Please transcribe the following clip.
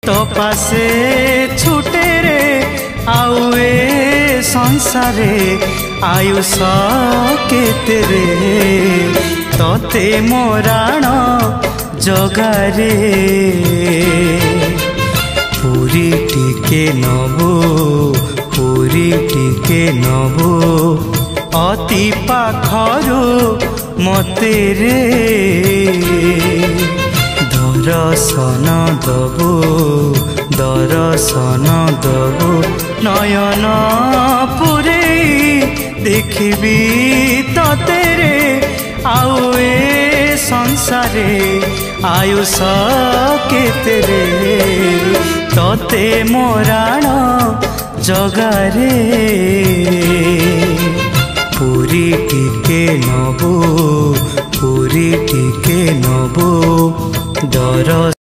तो पासे छुटे रे आउ ए संसारे आयुष केते रे तोते मोराण जगारे पुरी टिके नबो पुरी टिके नबो अति पाखरु मते रे दर्शन दबो दर्शन दबो नयन पुरे देखबी तते रे आउ ए संसारे आयुष केते रे तते मोराण जगारे पुरी टिके नबो पुरी टिके नबो दर्शन